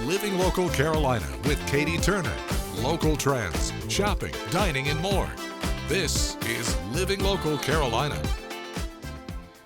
Living Local Carolina with Katie Turner. Local trends, shopping, dining, and more. This is Living Local Carolina.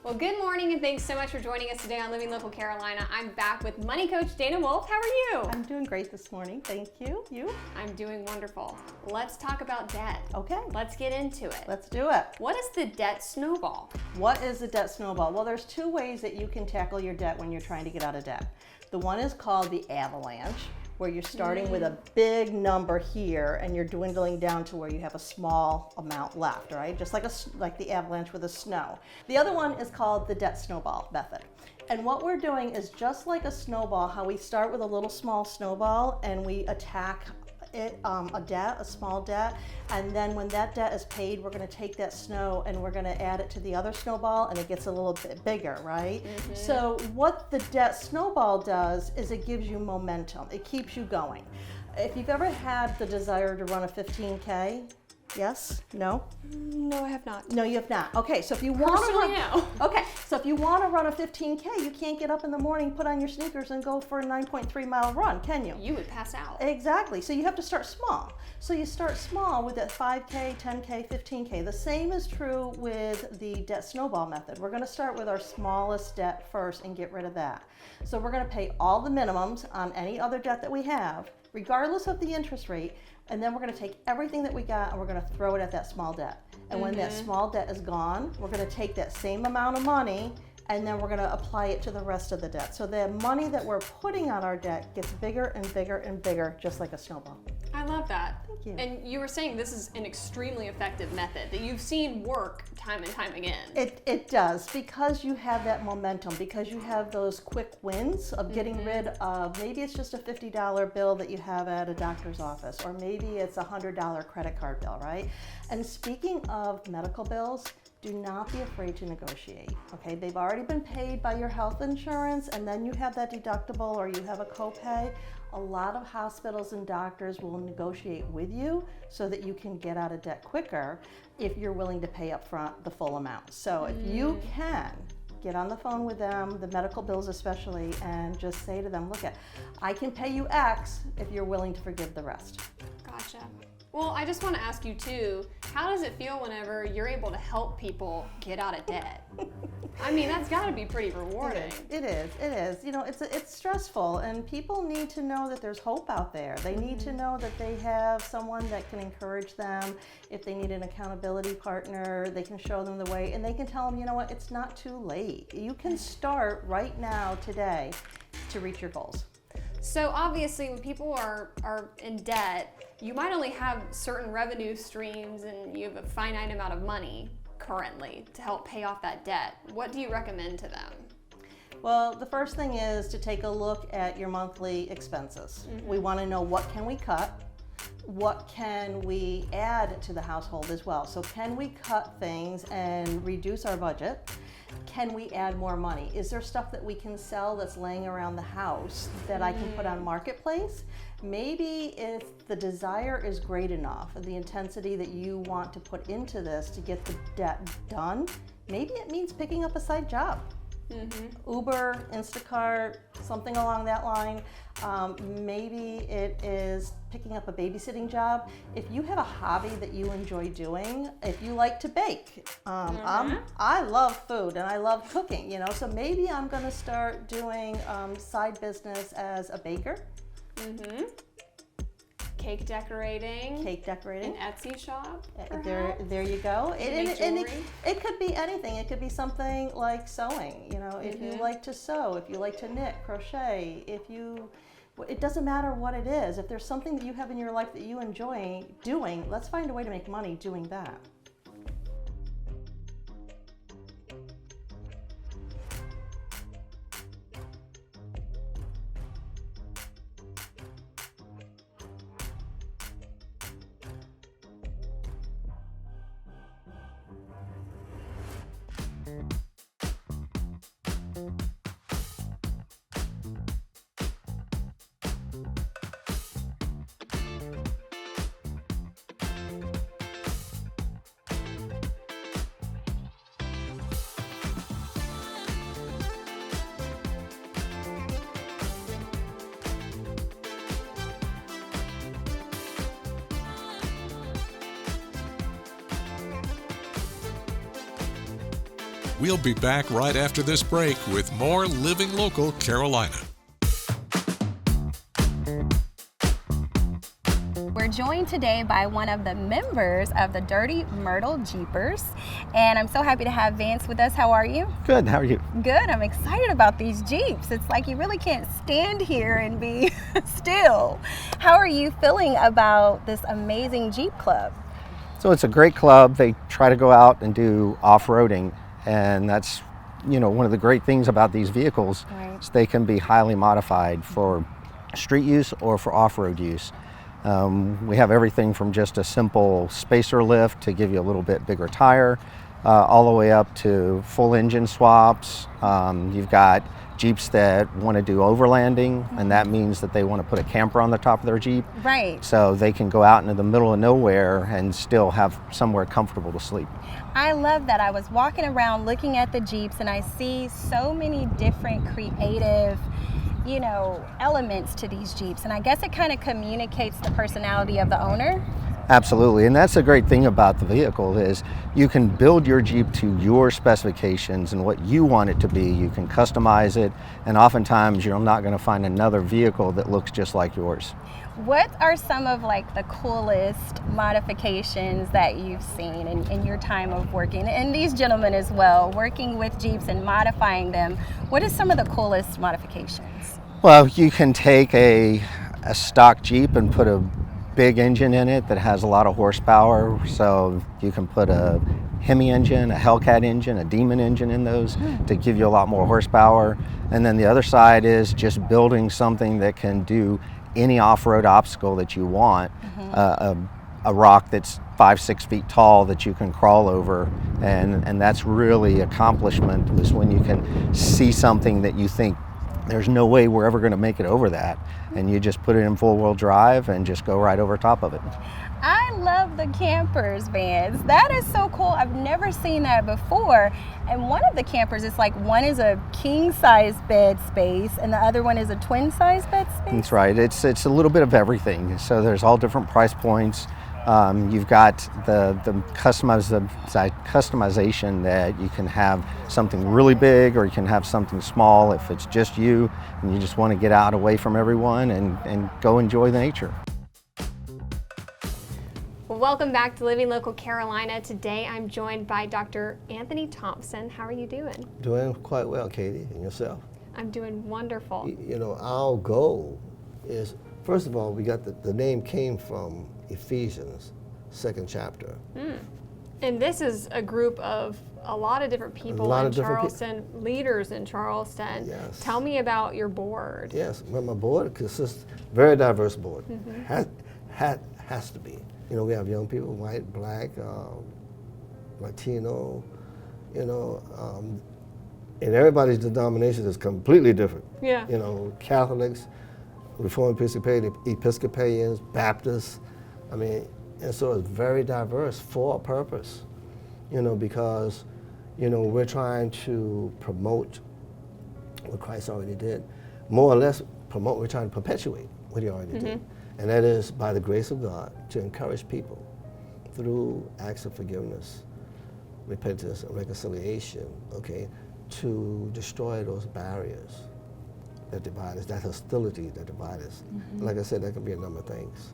Well, good morning and thanks so much for joining us today on Living Local Carolina. I'm back with Money Coach Dana Wolf. How are you? I'm doing great this morning. Thank you. You? I'm doing wonderful. Let's talk about debt. Okay. Let's get into it. Let's do it. What is the debt snowball? What is the debt snowball? Well, there's two ways that you can tackle your debt when you're trying to get out of debt. The one is called the avalanche, where you're starting with a big number here and you're dwindling down to where you have a small amount left, right? Just like the avalanche with the snow. The other one is called the debt snowball method. And what we're doing is just like a snowball, how we start with a little small snowball and we attack it, a small debt, and then when that debt is paid, we're going to take that snow and we're going to add it to the other snowball and it gets a little bit bigger, right? So what the debt snowball does is it gives you momentum. It keeps you going. If you've ever had the desire to run a 15K, yes? No? No, I have not. No, you have not. Okay, so if you want to Personally, run, no. okay, so if you want to run a 15K, you can't get up in the morning, put on your sneakers, and go for a 9.3 mile run, can you? You would pass out. Exactly. So you have to start small. So you start small with that 5K, 10K, 15K. The same is true with the debt snowball method. We're going to start with our smallest debt first and get rid of that. So we're going to pay all the minimums on any other debt that we have, regardless of the interest rate, and then we're going to take everything that we got and we're going to throw it at that small debt. And when that small debt is gone, we're going to take that same amount of money and then we're going to apply it to the rest of the debt. So the money that we're putting on our debt gets bigger and bigger and bigger, just like a snowball. I love that. Thank you. And you were saying this is an extremely effective method that you've seen work time and time again. It does, because you have that momentum, because you have those quick wins of getting rid of, maybe it's just a $50 bill that you have at a doctor's office, or maybe it's a $100 credit card bill, right? And speaking of medical bills, do not be afraid to negotiate, okay? They've already been paid by your health insurance and then you have that deductible or you have a copay. A lot of hospitals and doctors will negotiate with you so that you can get out of debt quicker if you're willing to pay up front the full amount. So if you can, get on the phone with them, the medical bills especially, and just say to them, look, I can pay you X if you're willing to forgive the rest. Gotcha. Well, I just want to ask you too, how does it feel whenever you're able to help people get out of debt? I mean, that's got to be pretty rewarding. It is. You know, it's stressful, and people need to know that there's hope out there. They need to know that they have someone that can encourage them. If they need an accountability partner, they can show them the way, and they can tell them, you know what, it's not too late. You can start right now, today, to reach your goals. So obviously when people are in debt, you might only have certain revenue streams and you have a finite amount of money currently to help pay off that debt. What do you recommend to them? Well, the first thing is to take a look at your monthly expenses. We want to know what can we cut, what can we add to the household as well. So can we cut things and reduce our budget? Can we add more money? Is there stuff that we can sell that's laying around the house that I can put on Marketplace? Maybe if the desire is great enough, the intensity that you want to put into this to get the debt done, maybe it means picking up a side job. Uber, Instacart, something along that line. Maybe it is picking up a babysitting job. If you have a hobby that you enjoy doing, if you like to bake, I love food and I love cooking, you know, so maybe I'm going to start doing side business as a baker. Cake decorating. An Etsy shop. There you go. Jewelry. It could be anything. It could be something like sewing. You know, if you like to sew, if you like to knit, crochet, it doesn't matter what it is. If there's something that you have in your life that you enjoy doing, let's find a way to make money doing that. We'll be back right after this break with more Living Local Carolina. We're joined today by one of the members of the Dirty Myrtle Jeepers, and I'm so happy to have Vance with us. How are you? Good, how are you? Good. I'm excited about these Jeeps. It's like you really can't stand here and be still. How are you feeling about this amazing Jeep club? So it's a great club. They try to go out and do off-roading, and that's, one of the great things about these vehicles. Right. Is they can be highly modified for street use or for off-road use. We have everything from just a simple spacer lift to give you a little bit bigger tire, all the way up to full engine swaps. You've got Jeeps that want to do overlanding, and that means that they want to put a camper on the top of their Jeep. Right. So they can go out into the middle of nowhere and still have somewhere comfortable to sleep. I love that. I was walking around looking at the Jeeps, and I see so many different creative elements to these Jeeps, and I guess it kind of communicates the personality of the owner. Absolutely, and that's the great thing about the vehicle is you can build your Jeep to your specifications and what you want it to be. You can customize it, and oftentimes you're not going to find another vehicle that looks just like yours. What are some of the coolest modifications that you've seen in your time of working, and these gentlemen as well, working with Jeeps and modifying them? What are some of the coolest modifications? Well, you can take a stock Jeep and put a big engine in it that has a lot of horsepower. So you can put a Hemi engine, a Hellcat engine, a Demon engine in those to give you a lot more horsepower. And then the other side is just building something that can do any off-road obstacle that you want. A rock that's 5-6 feet tall that you can crawl over, and that's really accomplishment, is when you can see something that you think there's no way we're ever going to make it over that, and you just put it in full-wheel drive and just go right over top of it. I love the campers, Vance. That is so cool. I've never seen that before. And one of the campers is one is a king-size bed space and the other one is a twin-size bed space? That's right. It's a little bit of everything. So there's all different price points. You've got the customization that you can have something really big or you can have something small if it's just you and you just want to get out away from everyone and go enjoy nature. Welcome back to Living Local Carolina. Today I'm joined by Dr. Anthony Thompson. How are you doing? Doing quite well, Katie, and yourself? I'm doing wonderful. Our goal is, first of all, we got the name came from Ephesians, 2nd chapter. And this is a group of a lot of different people in Charleston, leaders in Charleston. Yes. Tell me about your board. Yes, well, my board consists, very diverse board. Has to be. We have young people, white, black, Latino, and everybody's denomination is completely different. Yeah. Catholics, Reformed Episcopalians, Baptists. And so it's very diverse for a purpose, because, we're trying to promote what Christ already did. More or less promote, we're trying to perpetuate what he already did. And that is by the grace of God to encourage people through acts of forgiveness, repentance, and reconciliation, to destroy those barriers that divide us, that hostility that divide us. Like I said, that can be a number of things,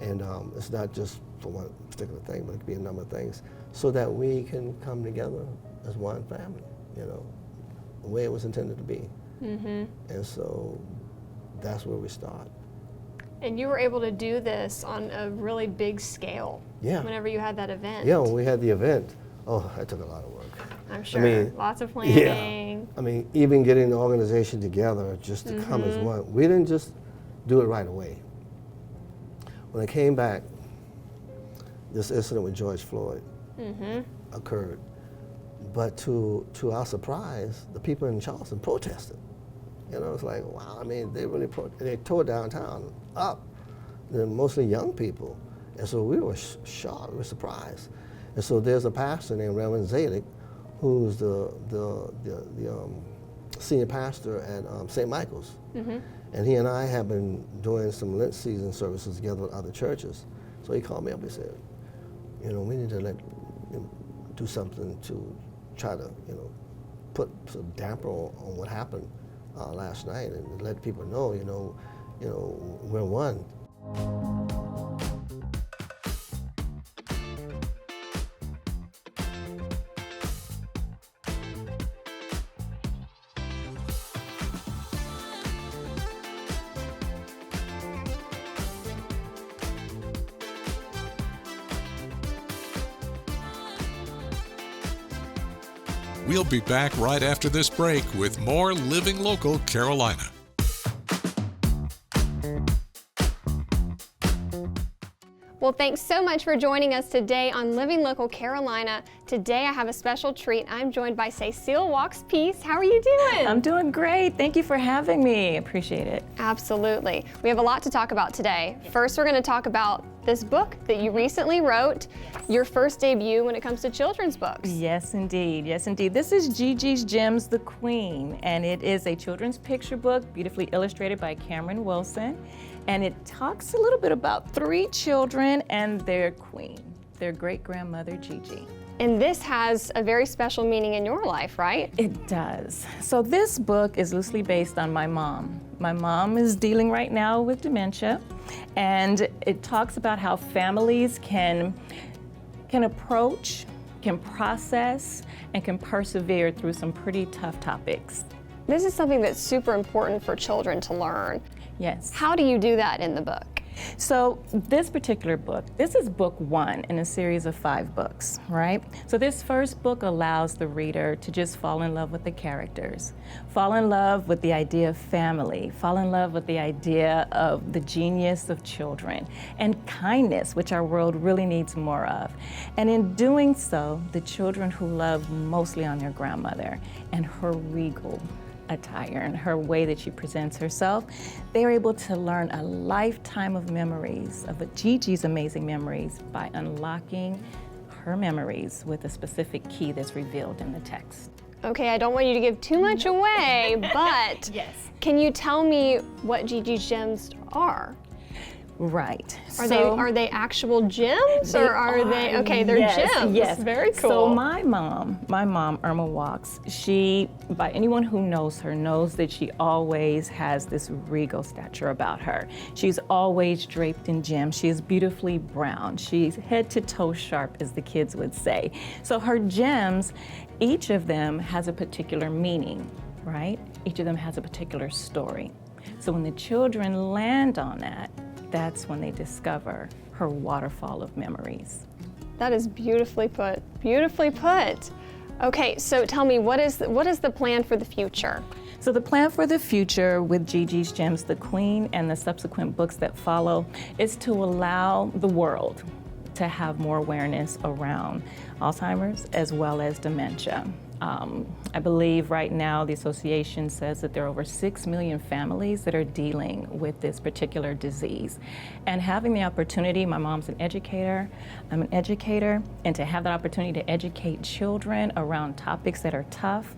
and it's not just for one particular thing, but it can be a number of things, so that we can come together as one family, the way it was intended to be. And so that's where we start. And you were able to do this on a really big scale. Yeah. Whenever you had that event. Yeah, when we had the event, that took a lot of work. I'm sure. Lots of planning. Yeah. Even getting the organization together just to come as one. We didn't just do it right away. When I came back, this incident with George Floyd occurred. But to our surprise, the people in Charleston protested. It's like, wow, they really they tore downtown up. They're mostly young people. And so we were shocked, we were surprised. And so there's a pastor named Reverend Zalik, who's the senior pastor at St. Michael's. And he and I have been doing some Lent season services together with other churches. So he called me up and said, we need to do something to try to, put some damper on what happened last night and let people know, we're one. We'll be back right after this break with more Living Local Carolina. Well, thanks so much for joining us today on Living Local Carolina. Today I have a special treat. I'm joined by Cecile Walks-Peace. How are you doing? I'm doing great. Thank you for having me. Appreciate it. Absolutely. We have a lot to talk about today. First, we're going to talk about this book that you recently wrote, your first debut when it comes to children's books. Yes, indeed. Yes, indeed. This is Gigi's Gems, The Queen, and it is a children's picture book beautifully illustrated by Cameron Wilson. And it talks a little bit about 3 children and their queen, their great-grandmother, Gigi. And this has a very special meaning in your life, right? It does. So this book is loosely based on my mom. My mom is dealing right now with dementia, and it talks about how families can approach, can process, and can persevere through some pretty tough topics. This is something that's super important for children to learn. Yes. How do you do that in the book? So this particular book, this is book 1 in a series of 5 books, right? So this first book allows the reader to just fall in love with the characters, fall in love with the idea of family, fall in love with the idea of the genius of children, and kindness, which our world really needs more of. And in doing so, the children who love mostly on their grandmother and her regal attire and her way that she presents herself, they are able to learn a lifetime of memories, of Gigi's amazing memories, by unlocking her memories with a specific key that's revealed in the text. Okay, I don't want you to give too much away, but Yes. Can you tell me what Gigi's Gems are? Right. Are they actual gems, or are they? Okay, they're gems. Yes, Very cool. So my mom, Irma Walks, she, by anyone who knows her, knows that she always has this regal stature about her. She's always draped in gems. She is beautifully brown. She's head to toe sharp, as the kids would say. So her gems, each of them has a particular meaning, right? Each of them has a particular story. So when the children land on that, that's when they discover her waterfall of memories. That is beautifully put. Beautifully put. Okay, so tell me, what is the plan for the future? So the plan for the future with Gigi's Gems, The Queen, and the subsequent books that follow is to allow the world to have more awareness around Alzheimer's as well as dementia. I believe right now the association says that there are over 6 million families that are dealing with this particular disease. And having the opportunity, my mom's an educator, I'm an educator, and to have that opportunity to educate children around topics that are tough,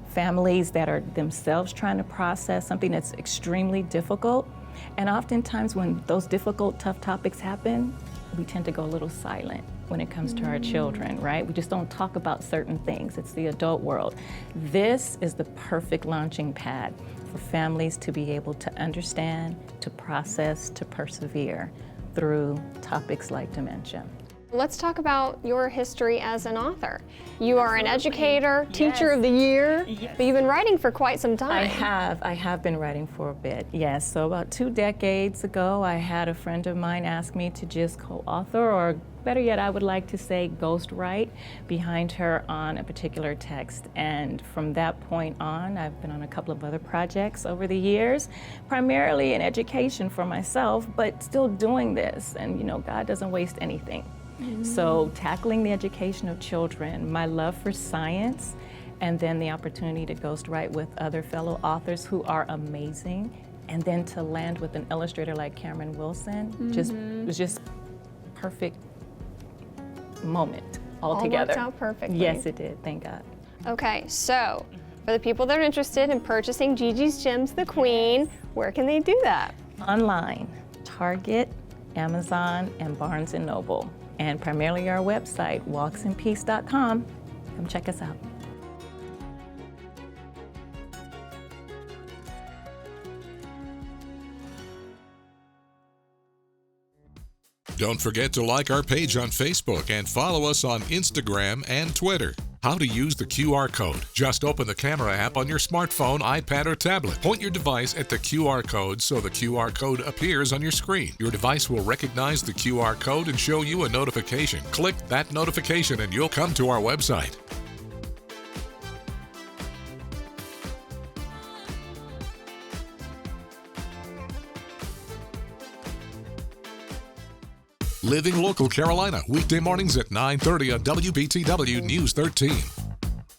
families that are themselves trying to process something that's extremely difficult. And oftentimes when those difficult, tough topics happen, we tend to go a little silent when it comes to our children, right? We just don't talk about certain things. It's the adult world. This is the perfect launching pad for families to be able to understand, to process, to persevere through topics like dementia. Let's talk about your history as an author. You are an educator, Teacher of the Year, but you've been writing for quite some time. I have been writing for a bit, yes. So about 2 decades ago, I had a friend of mine ask me to just co-author, or better yet, I would like to say ghostwrite behind her on a particular text. And from that point on, I've been on a couple of other projects over the years, primarily in education for myself, but still doing this. And you know, God doesn't waste anything. So tackling the education of children, my love for science, and then the opportunity to ghostwrite with other fellow authors who are amazing, and then to land with an illustrator like Cameron Wilson, it was just perfect moment altogether. All worked out perfectly. Yes, it did, thank God. Okay, so for the people that are interested in purchasing Gigi's Gems, The Queen, where can they do that? Online, Target, Amazon, and Barnes & Noble. And primarily our website, walksinpeace.com. Come check us out. Don't forget to like our page on Facebook and follow us on Instagram and Twitter. How to use the QR code. Just open the camera app on your smartphone, iPad, or tablet. Point your device at the QR code so the QR code appears on your screen. Your device will recognize the QR code and show you a notification. Click that notification and you'll come to our website. Living Local Carolina, weekday mornings at 9:30 on WBTW News 13.